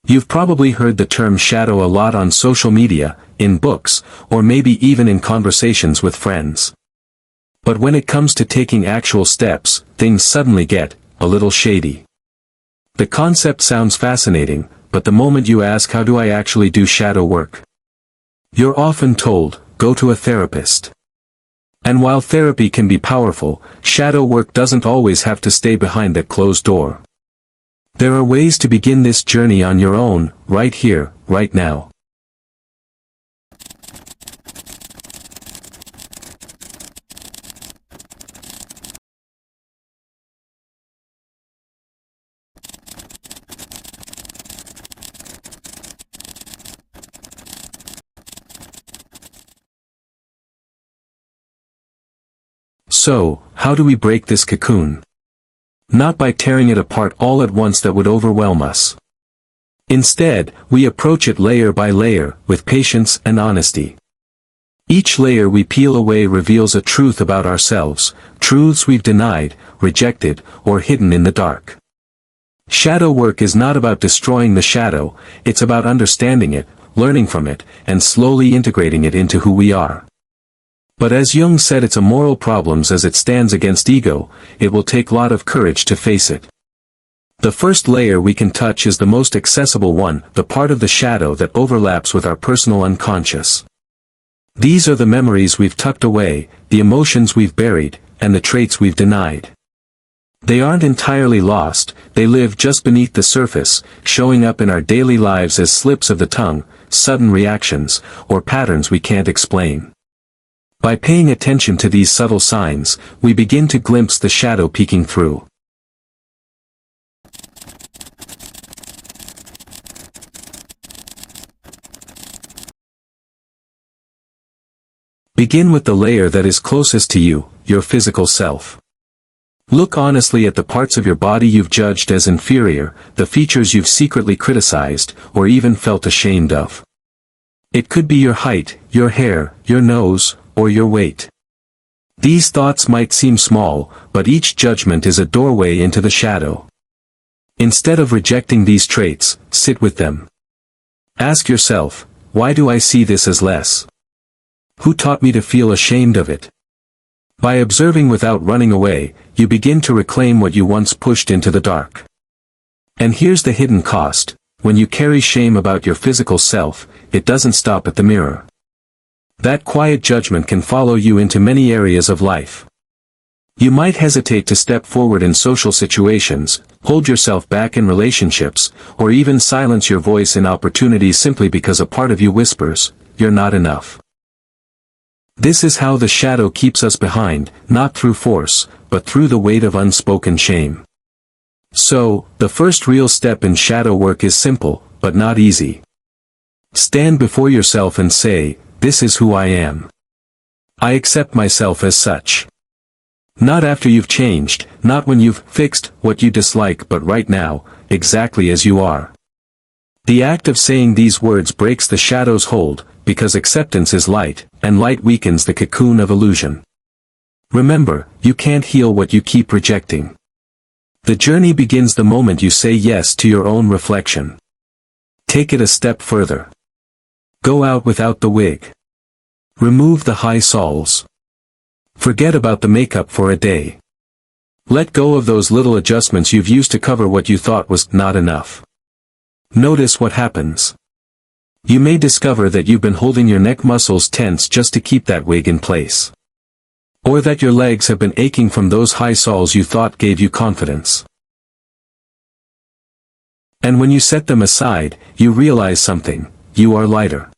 You've probably heard the term shadow a lot on social media, in books, or maybe even in conversations with friends. But when it comes to taking actual steps, things suddenly get a little shady. The concept sounds fascinating, but the moment you ask how do I actually do shadow work, you're often told, go to a therapist. And while therapy can be powerful, shadow work doesn't always have to stay behind that closed door. There are ways to begin this journey on your own, right here, right now. So, how do we break this cocoon? Not by tearing it apart all at once, that would overwhelm us. Instead, we approach it layer by layer, with patience and honesty. Each layer we peel away reveals a truth about ourselves, truths we've denied, rejected, or hidden in the dark. Shadow work is not about destroying the shadow, it's about understanding it, learning from it, and slowly integrating it into who we are. But as Jung said, it's a moral problem as it stands against ego, it will take a lot of courage to face it. The first layer we can touch is the most accessible one, the part of the shadow that overlaps with our personal unconscious. These are the memories we've tucked away, the emotions we've buried, and the traits we've denied. They aren't entirely lost, they live just beneath the surface, showing up in our daily lives as slips of the tongue, sudden reactions, or patterns we can't explain. By paying attention to these subtle signs, we begin to glimpse the shadow peeking through. Begin with the layer that is closest to you, your physical self. Look honestly at the parts of your body you've judged as inferior, the features you've secretly criticized, or even felt ashamed of. It could be your height, your hair, your nose, or your weight. These thoughts might seem small, but each judgment is a doorway into the shadow. Instead of rejecting these traits, sit with them. Ask yourself, why do I see this as less? Who taught me to feel ashamed of it? By observing without running away, you begin to reclaim what you once pushed into the dark. And here's the hidden cost: when you carry shame about your physical self, it doesn't stop at the mirror. That quiet judgment can follow you into many areas of life. You might hesitate to step forward in social situations, hold yourself back in relationships, or even silence your voice in opportunities simply because a part of you whispers, "You're not enough." This is how the shadow keeps us behind, not through force, but through the weight of unspoken shame. So, the first real step in shadow work is simple, but not easy. Stand before yourself and say, "This is who I am. I accept myself as such." Not after you've changed, not when you've fixed what you dislike, but right now, exactly as you are. The act of saying these words breaks the shadow's hold, because acceptance is light, and light weakens the cocoon of illusion. Remember, you can't heal what you keep rejecting. The journey begins the moment you say yes to your own reflection. Take it a step further. Go out without the wig. Remove the high soles. Forget about the makeup for a day. Let go of those little adjustments you've used to cover what you thought was not enough. Notice what happens. You may discover that you've been holding your neck muscles tense just to keep that wig in place. Or that your legs have been aching from those high soles you thought gave you confidence. And when you set them aside, you realize something: you are lighter.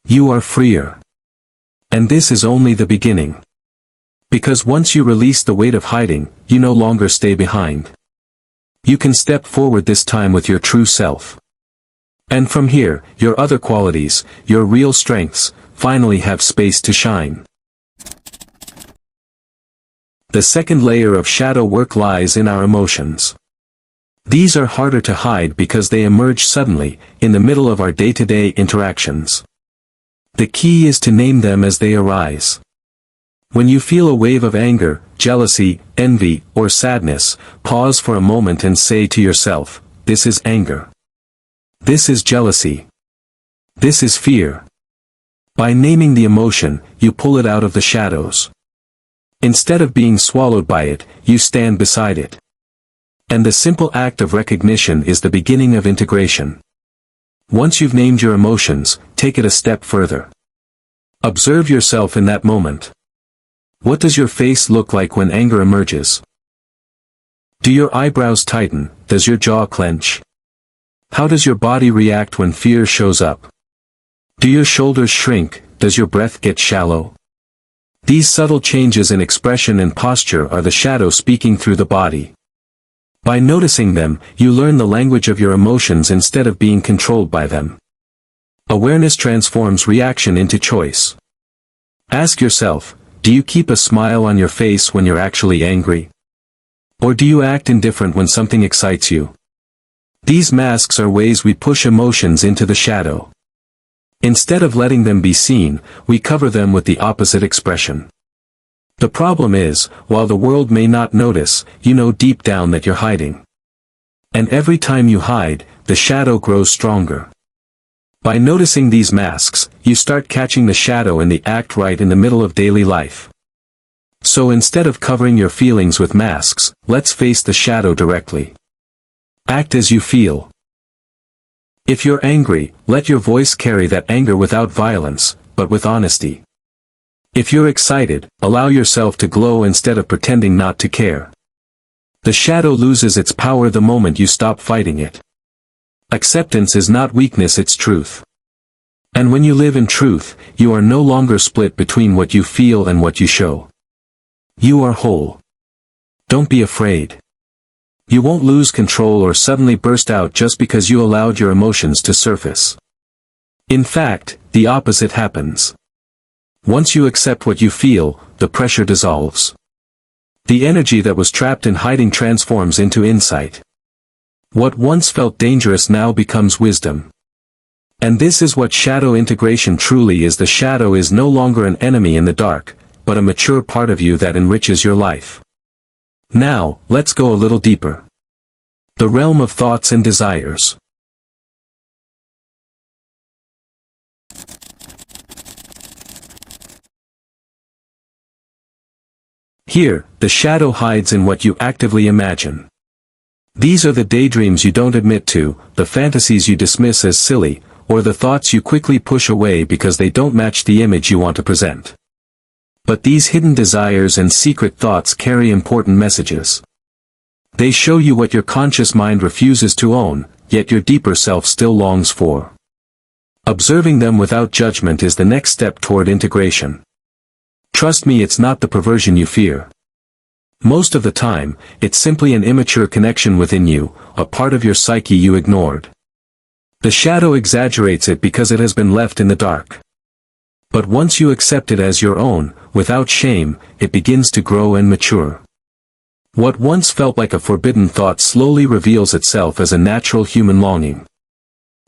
You are freer. And this is only the beginning. Because once you release the weight of hiding, you no longer stay behind. You can step forward this time with your true self. And from here, your other qualities, your real strengths, finally have space to shine. The second layer of shadow work lies in our emotions. These are harder to hide because they emerge suddenly, in the middle of our day-to-day interactions. The key is to name them as they arise. When you feel a wave of anger, jealousy, envy, or sadness, pause for a moment and say to yourself, "This is anger." This is jealousy. This is fear. By naming the emotion, you pull it out of the shadows. Instead of being swallowed by it, you stand beside it. And the simple act of recognition is the beginning of integration. Once you've named your emotions, take it a step further. Observe yourself in that moment. What does your face look like when anger emerges? Do your eyebrows tighten? Does your jaw clench? How does your body react when fear shows up? Do your shoulders shrink? Does your breath get shallow? These subtle changes in expression and posture are the shadow speaking through the body. By noticing them, you learn the language of your emotions instead of being controlled by them. Awareness transforms reaction into choice. Ask yourself, do you keep a smile on your face when you're actually angry? Or do you act indifferent when something excites you? These masks are ways we push emotions into the shadow. Instead of letting them be seen, we cover them with the opposite expression. The problem is, while the world may not notice, you know deep down that you're hiding. And every time you hide, the shadow grows stronger. By noticing these masks, you start catching the shadow in the act right in the middle of daily life. So instead of covering your feelings with masks, let's face the shadow directly. Act as you feel. If you're angry, let your voice carry that anger without violence, but with honesty. If you're excited, allow yourself to glow instead of pretending not to care. The shadow loses its power the moment you stop fighting it. Acceptance is not weakness, it's truth. And when you live in truth, you are no longer split between what you feel and what you show. You are whole. Don't be afraid. You won't lose control or suddenly burst out just because you allowed your emotions to surface. In fact, the opposite happens. Once you accept what you feel, the pressure dissolves. The energy that was trapped in hiding transforms into insight. What once felt dangerous now becomes wisdom. And this is what shadow integration truly is. The shadow is no longer an enemy in the dark, but a mature part of you that enriches your life. Now, let's go a little deeper. The realm of thoughts and desires. Here, the shadow hides in what you actively imagine. These are the daydreams you don't admit to, the fantasies you dismiss as silly, or the thoughts you quickly push away because they don't match the image you want to present. But these hidden desires and secret thoughts carry important messages. They show you what your conscious mind refuses to own, yet your deeper self still longs for. Observing them without judgment is the next step toward integration. Trust me, it's not the perversion you fear. Most of the time, it's simply an immature connection within you, a part of your psyche you ignored. The shadow exaggerates it because it has been left in the dark. But once you accept it as your own, without shame, it begins to grow and mature. What once felt like a forbidden thought slowly reveals itself as a natural human longing.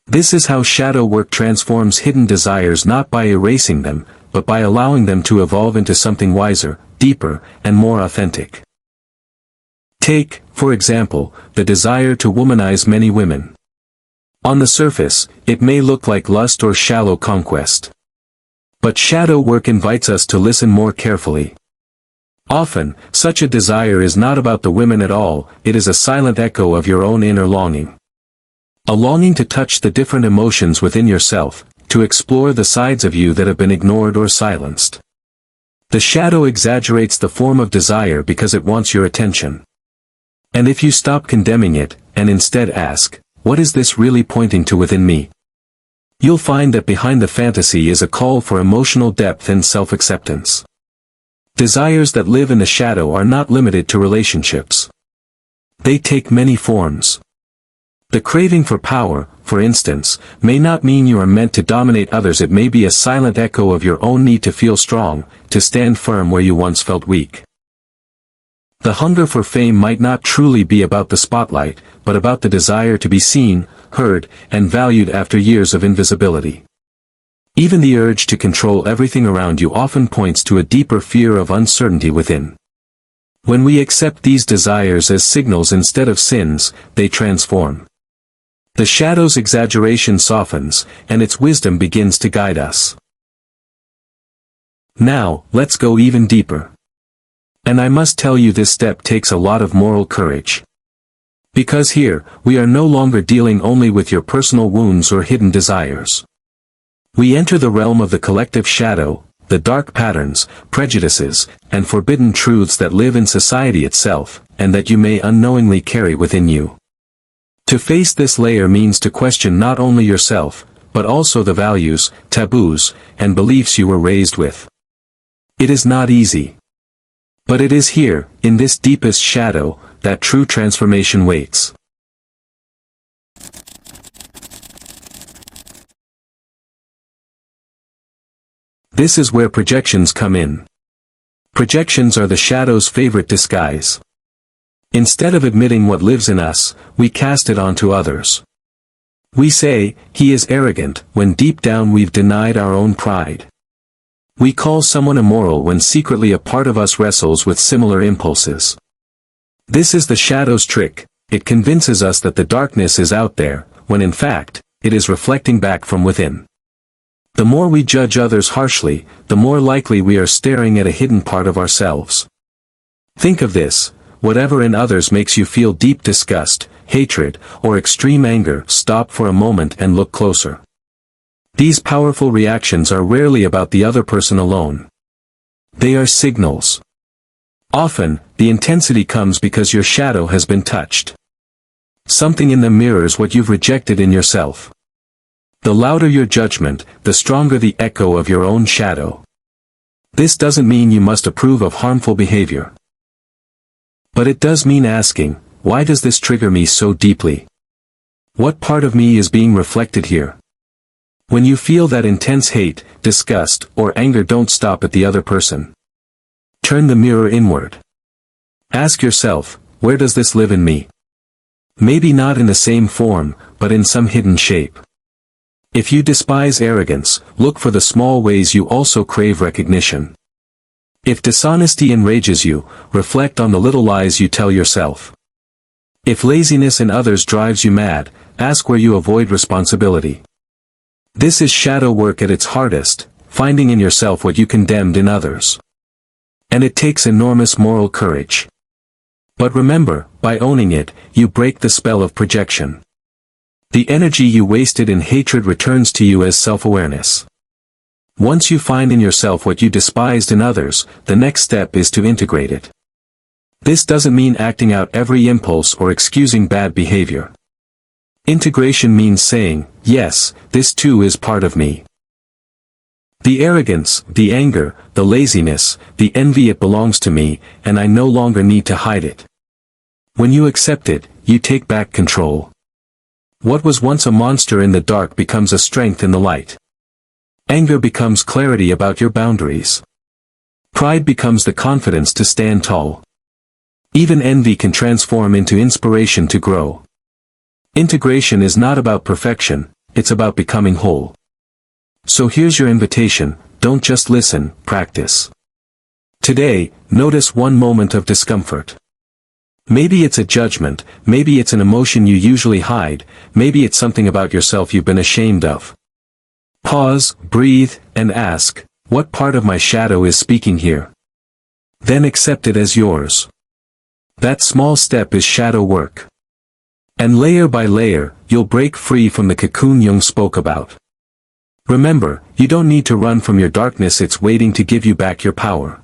This is how shadow work transforms hidden desires, not by erasing them, but by allowing them to evolve into something wiser, deeper, and more authentic. Take, for example, the desire to womanize many women. On the surface, it may look like lust or shallow conquest. But shadow work invites us to listen more carefully. Often, such a desire is not about the women at all, it is a silent echo of your own inner longing. A longing to touch the different emotions within yourself, to explore the sides of you that have been ignored or silenced. The shadow exaggerates the form of desire because it wants your attention. And if you stop condemning it, and instead ask, what is this really pointing to within me? You'll find that behind the fantasy is a call for emotional depth and self-acceptance. Desires that live in the shadow are not limited to relationships. They take many forms. The craving for power, for instance, may not mean you are meant to dominate others. It may be a silent echo of your own need to feel strong, to stand firm where you once felt weak. The hunger for fame might not truly be about the spotlight, but about the desire to be seen, heard, and valued after years of invisibility. Even the urge to control everything around you often points to a deeper fear of uncertainty within. When we accept these desires as signals instead of sins, they transform. The shadow's exaggeration softens, and its wisdom begins to guide us. Now, let's go even deeper. And I must tell you, this step takes a lot of moral courage. Because here, we are no longer dealing only with your personal wounds or hidden desires. We enter the realm of the collective shadow, the dark patterns, prejudices, and forbidden truths that live in society itself, and that you may unknowingly carry within you. To face this layer means to question not only yourself, but also the values, taboos, and beliefs you were raised with. It is not easy. But it is here, in this deepest shadow, that true transformation waits. This is where projections come in. Projections are the shadow's favorite disguise. Instead of admitting what lives in us, we cast it onto others. We say, "He is arrogant," when deep down we've denied our own pride. We call someone immoral when secretly a part of us wrestles with similar impulses. This is the shadow's trick. It convinces us that the darkness is out there, when in fact, it is reflecting back from within. The more we judge others harshly, the more likely we are staring at a hidden part of ourselves. Think of this: whatever in others makes you feel deep disgust, hatred, or extreme anger, stop for a moment and look closer. These powerful reactions are rarely about the other person alone. They are signals. Often, the intensity comes because your shadow has been touched. Something in them mirrors what you've rejected in yourself. The louder your judgment, the stronger the echo of your own shadow. This doesn't mean you must approve of harmful behavior. But it does mean asking, why does this trigger me so deeply? What part of me is being reflected here? When you feel that intense hate, disgust, or anger, don't stop at the other person. Turn the mirror inward. Ask yourself, where does this live in me? Maybe not in the same form, but in some hidden shape. If you despise arrogance, look for the small ways you also crave recognition. If dishonesty enrages you, reflect on the little lies you tell yourself. If laziness in others drives you mad, ask where you avoid responsibility. This is shadow work at its hardest, finding in yourself what you condemned in others. And it takes enormous moral courage. But remember, by owning it, you break the spell of projection. The energy you wasted in hatred returns to you as self-awareness. Once you find in yourself what you despised in others, the next step is to integrate it. This doesn't mean acting out every impulse or excusing bad behavior. Integration means saying, yes, this too is part of me. The arrogance, the anger, the laziness, the envy, it belongs to me, and I no longer need to hide it. When you accept it, you take back control. What was once a monster in the dark becomes a strength in the light. Anger becomes clarity about your boundaries. Pride becomes the confidence to stand tall. Even envy can transform into inspiration to grow. Integration is not about perfection, it's about becoming whole. So here's your invitation: don't just listen, practice. Today, notice one moment of discomfort. Maybe it's a judgment, maybe it's an emotion you usually hide, maybe it's something about yourself you've been ashamed of. Pause, breathe, and ask, what part of my shadow is speaking here? Then accept it as yours. That small step is shadow work. And layer by layer, you'll break free from the cocoon Jung spoke about. Remember, you don't need to run from your darkness, it's waiting to give you back your power.